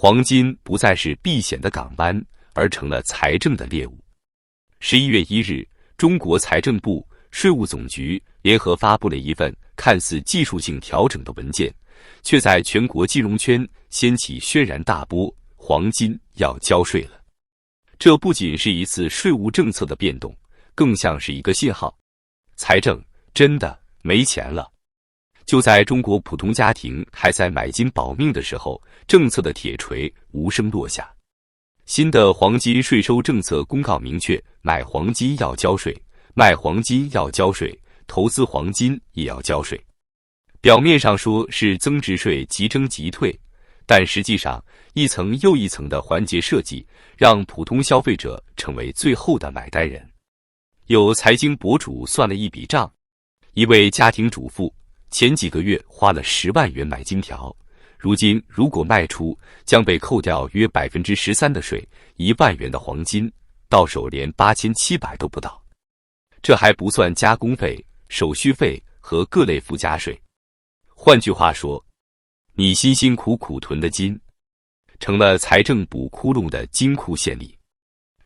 黄金不再是避险的港湾，而成了财政的猎物。11月1日，中国财政部、税务总局联合发布了一份看似技术性调整的文件，却在全国金融圈掀起轩然大波，黄金要交税了。这不仅是一次税务政策的变动，更像是一个信号，财政真的没钱了。就在中国普通家庭还在买金保命的时候，政策的铁锤无声落下。新的黄金税收政策公告明确，买黄金要交税，卖黄金要交税，投资黄金也要交税。表面上说是增值税即征即退，但实际上一层又一层的环节设计，让普通消费者成为最后的买单人。有财经博主算了一笔账，一位家庭主妇前几个月花了10万元买金条，如今如果卖出，将被扣掉约 13% 的税，1万元的黄金到手连8700都不到。这还不算加工费、手续费和各类附加税。换句话说，你辛辛苦苦囤的金，成了财政补窟窿的金库献礼。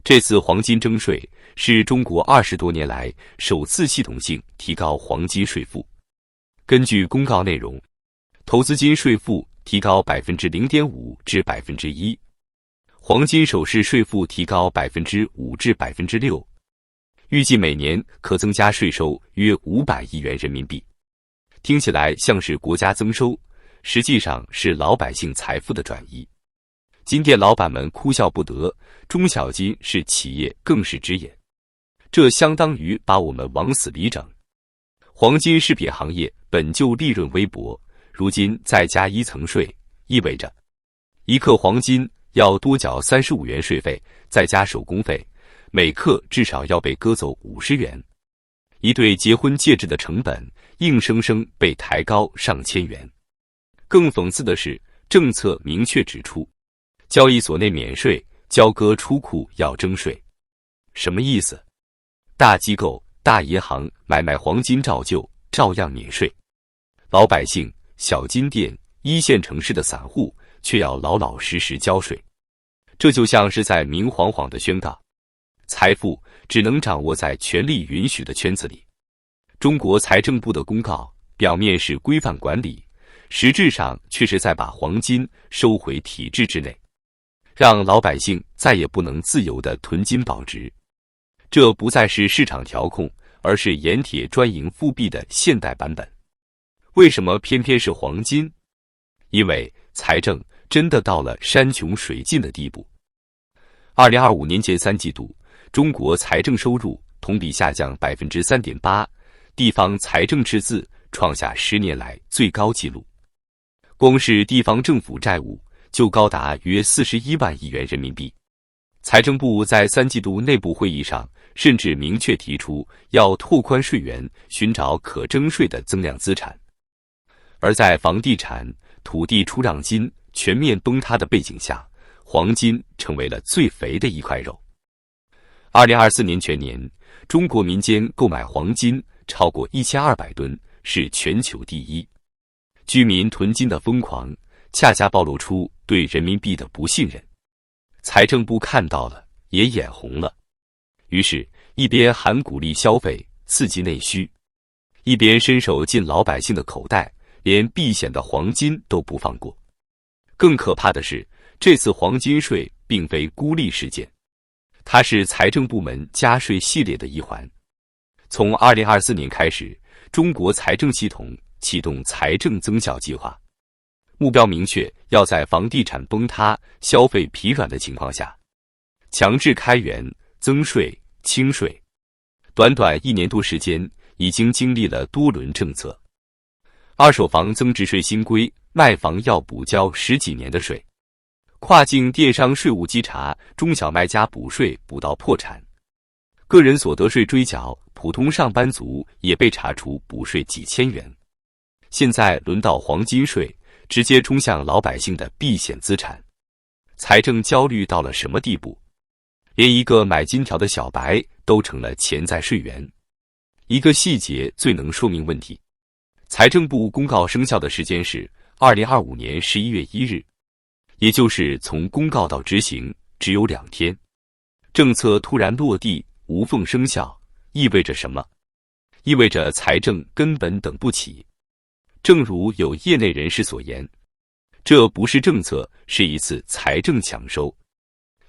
这次黄金征税是中国20多年来首次系统性提高黄金税负。根据公告内容，投资金税负提高 0.5% 至 1%， 黄金首饰税负提高 5% 至 6%， 预计每年可增加税收约500亿元人民币。听起来像是国家增收，实际上是老百姓财富的转移。金店老板们哭笑不得，中小金是企业更是直言，这相当于把我们往死里整。黄金饰品行业本就利润微薄，如今再加一层税，意味着1克黄金要多缴35元税费，再加手工费，每克至少要被割走50元。一对结婚戒指的成本硬生生被抬高上千元。更讽刺的是，政策明确指出，交易所内免税，交割出库要征税。什么意思？大机构、大银行买卖黄金照旧，照样免税。老百姓、小金店、一线城市的散户却要老老实实交税。这就像是在明晃晃地宣告，财富只能掌握在权力允许的圈子里。中国财政部的公告表面是规范管理，实质上却是在把黄金收回体制之内，让老百姓再也不能自由地囤金保值。这不再是市场调控，而是盐铁专营复辟的现代版本。为什么偏偏是黄金？因为财政真的到了山穷水尽的地步。2025年前3季度，中国财政收入同比下降 3.8%， 地方财政赤字创下10年来最高纪录。光是地方政府债务就高达约41万亿元人民币。财政部在3季度内部会议上甚至明确提出要拓宽税源，寻找可征税的增量资产。而在房地产、土地出让金全面崩塌的背景下，黄金成为了最肥的一块肉。2024年全年，中国民间购买黄金超过1200吨，是全球第一。居民囤金的疯狂，恰恰暴露出对人民币的不信任。财政部看到了，也眼红了，于是一边喊鼓励消费、刺激内需，一边伸手进老百姓的口袋，连避险的黄金都不放过。更可怕的是，这次黄金税并非孤立事件，它是财政部门加税系列的一环。从2024年开始，中国财政系统启动财政增效计划，目标明确，要在房地产崩塌、消费疲软的情况下，强制开源、增税、清税。短短1年多时间，已经经历了多轮政策。二手房增值税新规，卖房要补交10几年的税；跨境电商税务稽查，中小卖家补税补到破产；个人所得税追缴，普通上班族也被查处补税几千元。现在轮到黄金税，直接冲向老百姓的避险资产。财政焦虑到了什么地步？连一个买金条的小白都成了潜在税源。一个细节最能说明问题。财政部公告生效的时间是2025年11月1日，也就是从公告到执行只有2天。政策突然落地，无缝生效，意味着什么？意味着财政根本等不起。正如有业内人士所言，这不是政策，是一次财政抢收。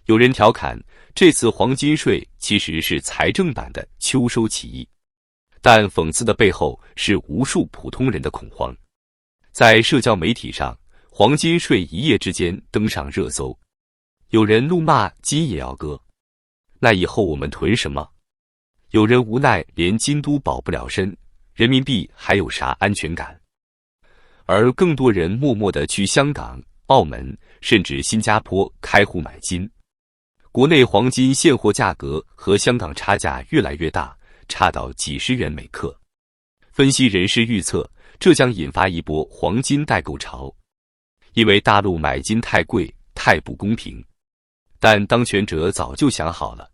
有人调侃，这次黄金税其实是财政版的秋收起义。但讽刺的背后是无数普通人的恐慌。在社交媒体上，黄金税一夜之间登上热搜，有人怒骂金也要割，那以后我们囤什么？有人无奈连京都保不了身，人民币还有啥安全感？而更多人默默地去香港、澳门甚至新加坡开户买金。国内黄金现货价格和香港差价越来越大，差到几十元每克。分析人士预测，这将引发一波黄金代购潮，因为大陆买金太贵、太不公平。但当权者早就想好了，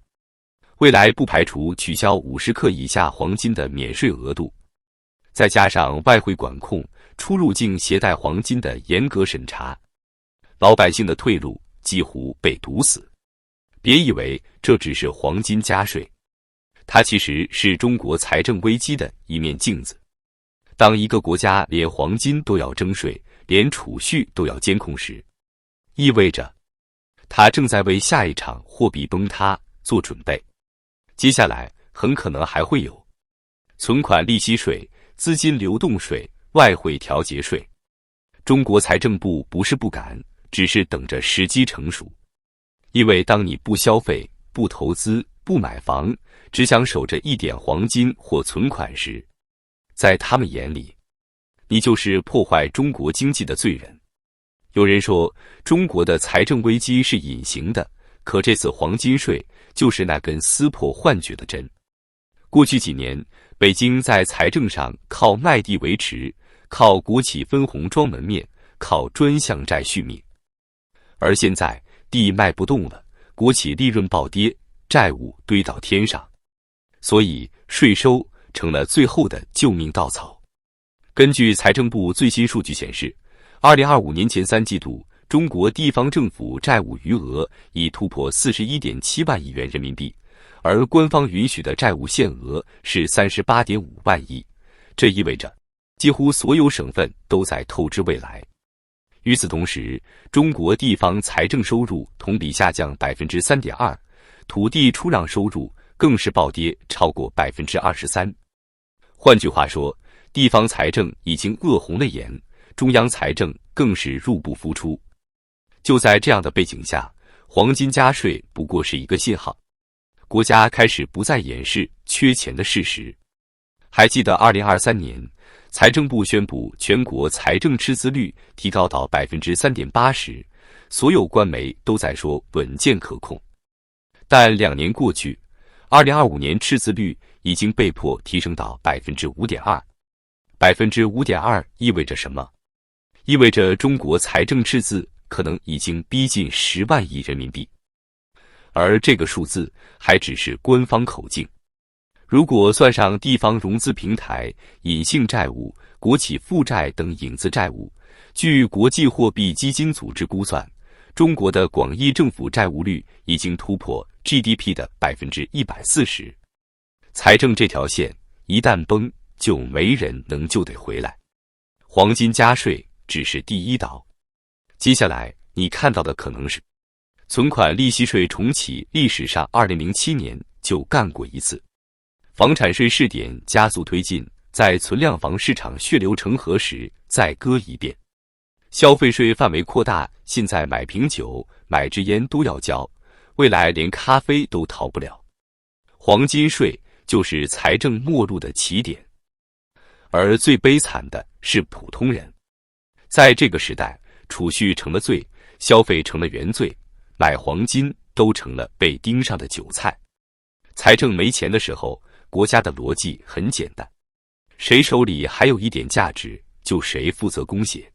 未来不排除取消50克以下黄金的免税额度，再加上外汇管控、出入境携带黄金的严格审查，老百姓的退路几乎被堵死。别以为这只是黄金加税，它其实是中国财政危机的一面镜子。当一个国家连黄金都要征税，连储蓄都要监控时，意味着它正在为下一场货币崩塌做准备。接下来很可能还会有存款利息税、资金流动税、外汇调节税。中国财政部不是不敢，只是等着时机成熟。因为当你不消费、不投资、不买房，只想守着一点黄金或存款时，在他们眼里，你就是破坏中国经济的罪人。有人说，中国的财政危机是隐形的，可这次黄金税就是那根撕破幻觉的针。过去几年，北京在财政上靠卖地维持，靠国企分红装门面，靠专项债续命。而现在地卖不动了，国企利润暴跌，债务堆到天上，所以税收成了最后的救命稻草。根据财政部最新数据显示，2025年前3季度，中国地方政府债务余额已突破41.7万亿元人民币，而官方允许的债务限额是38.5万亿，这意味着几乎所有省份都在透支未来。与此同时，中国地方财政收入同比下降 3.2%， 土地出让收入更是暴跌超过 23%。 换句话说，地方财政已经饿红了眼，中央财政更是入不敷出。就在这样的背景下，黄金加税不过是一个信号，国家开始不再掩饰缺钱的事实。还记得2023年，财政部宣布全国财政赤字率提高到 3.8% 时，所有官媒都在说稳健可控。但2年过去，2025年赤字率已经被迫提升到 5.2%。 5.2% 意味着什么？意味着中国财政赤字可能已经逼近10万亿人民币。而这个数字还只是官方口径。如果算上地方融资平台、隐性债务、国企负债等影子债务，据国际货币基金组织估算，中国的广义政府债务率已经突破 GDP 的 140%。财政这条线一旦崩，就没人能救得回来。黄金加税只是第一刀，接下来你看到的可能是存款利息税重启，历史上2007年就干过一次。房产税试点加速推进，在存量房市场血流成河时再割一遍。消费税范围扩大，现在买瓶酒、买支烟都要交，未来连咖啡都逃不了。黄金税就是财政末路的起点，而最悲惨的是普通人。在这个时代，储蓄成了罪，消费成了原罪，买黄金都成了被盯上的韭菜。财政没钱的时候，国家的逻辑很简单，谁手里还有一点价值，就谁负责供血。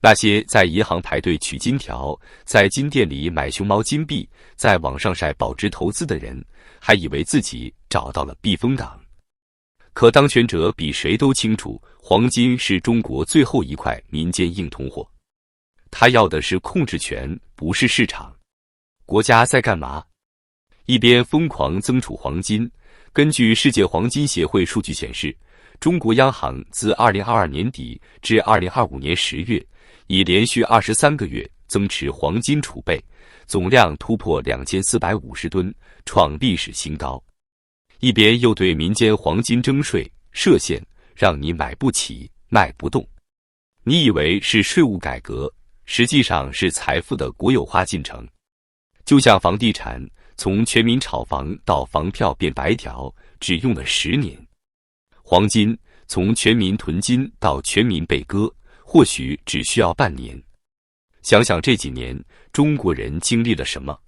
那些在银行排队取金条，在金店里买熊猫金币，在网上晒保值投资的人，还以为自己找到了避风港。可当权者比谁都清楚，黄金是中国最后一块民间硬通货。他要的是控制权，不是市场。国家在干嘛？一边疯狂增储黄金。根据世界黄金协会数据显示，中国央行自2022年底至2025年10月，已连续23个月增持黄金储备，总量突破2450吨，创历史新高。一边又对民间黄金征税设限，让你买不起、卖不动。你以为是税务改革，实际上是财富的国有化进程。就像房地产，从全民炒房到房票变白条，只用了10年。黄金从全民囤金到全民被割，或许只需要半年。想想这几年中国人经历了什么：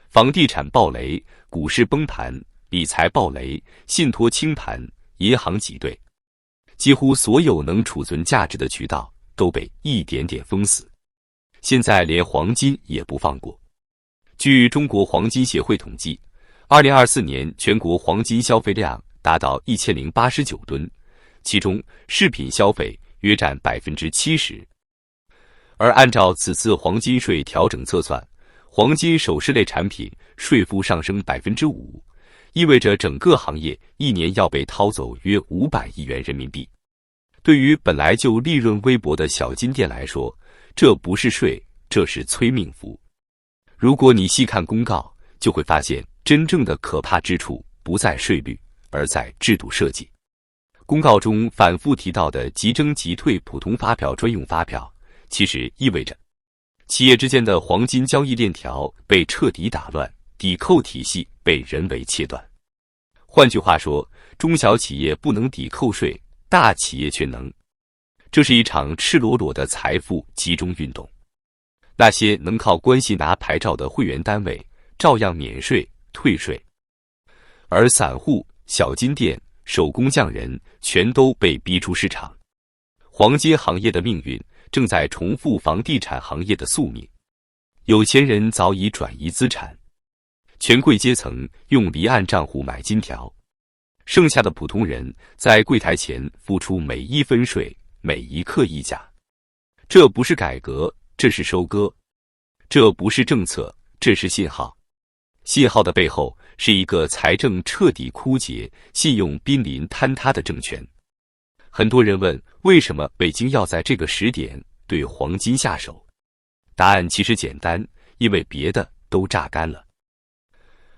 房地产暴雷，股市崩盘，理财暴雷，信托清盘，银行挤兑，几乎所有能储存价值的渠道都被一点点封死。现在连黄金也不放过。据中国黄金协会统计，2024年全国黄金消费量达到1089吨，其中饰品消费约占70%。而按照此次黄金税调整测算，黄金首饰类产品税负上升5%，意味着整个行业一年要被掏走约500亿元人民币。对于本来就利润微薄的小金店来说，这不是税，这是催命符。如果你细看公告，就会发现真正的可怕之处不在税率，而在制度设计。公告中反复提到的即征即退普通发票专用发票，其实意味着企业之间的黄金交易链条被彻底打乱，抵扣体系被人为切断。换句话说，中小企业不能抵扣税，大企业却能。这是一场赤裸裸的财富集中运动。那些能靠关系拿牌照的会员单位照样免税退税，而散户、小金店、手工匠人全都被逼出市场。黄金行业的命运正在重复房地产行业的宿命。有钱人早已转移资产，权贵阶层用离岸账户买金条，剩下的普通人在柜台前付出每一分税，每一克溢价。这不是改革，这是收割。这不是政策，这是信号。信号的背后是一个财政彻底枯竭、信用濒临坍塌的政权。很多人问，为什么北京要在这个时点对黄金下手？答案其实简单，因为别的都榨干了。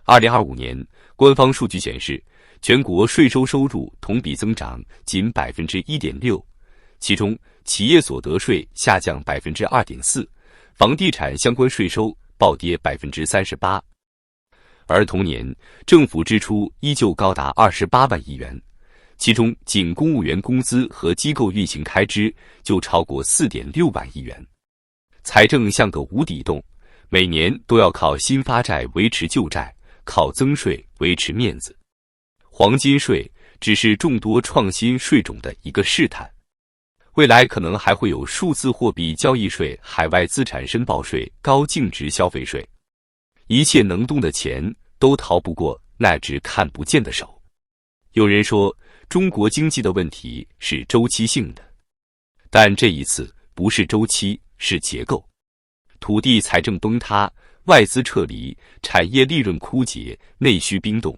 2025年，官方数据显示，全国税收收入同比增长仅1.6%，其中企业所得税下降2.4%，房地产相关税收暴跌38%。而同年，政府支出依旧高达28万亿元，其中仅公务员工资和机构运行开支就超过4.6万亿元。财政像个无底洞，每年都要靠新发债维持旧债，靠增税维持面子。黄金税只是众多创新税种的一个试探，未来可能还会有数字货币交易税、海外资产申报税、高净值消费税。一切能动的钱都逃不过那只看不见的手。有人说，中国经济的问题是周期性的，但这一次不是周期，是结构。土地财政崩塌，外资撤离，产业利润枯竭，内需冰冻。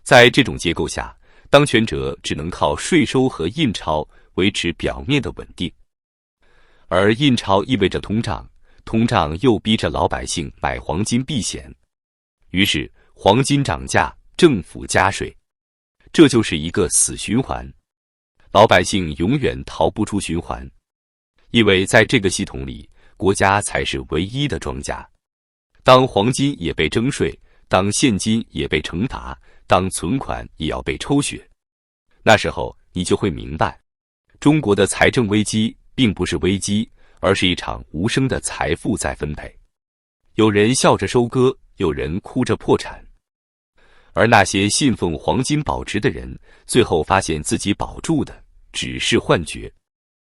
在这种结构下，当权者只能靠税收和印钞维持表面的稳定。而印钞意味着通胀，通胀又逼着老百姓买黄金避险。于是黄金涨价，政府加税。这就是一个死循环，老百姓永远逃不出循环，因为在这个系统里，国家才是唯一的庄家。当黄金也被征税，当现金也被惩罚，当存款也要被抽血，那时候你就会明白，中国的财政危机并不是危机，而是一场无声的财富再分配。有人笑着收割，有人哭着破产。而那些信奉黄金保值的人，最后发现自己保住的只是幻觉。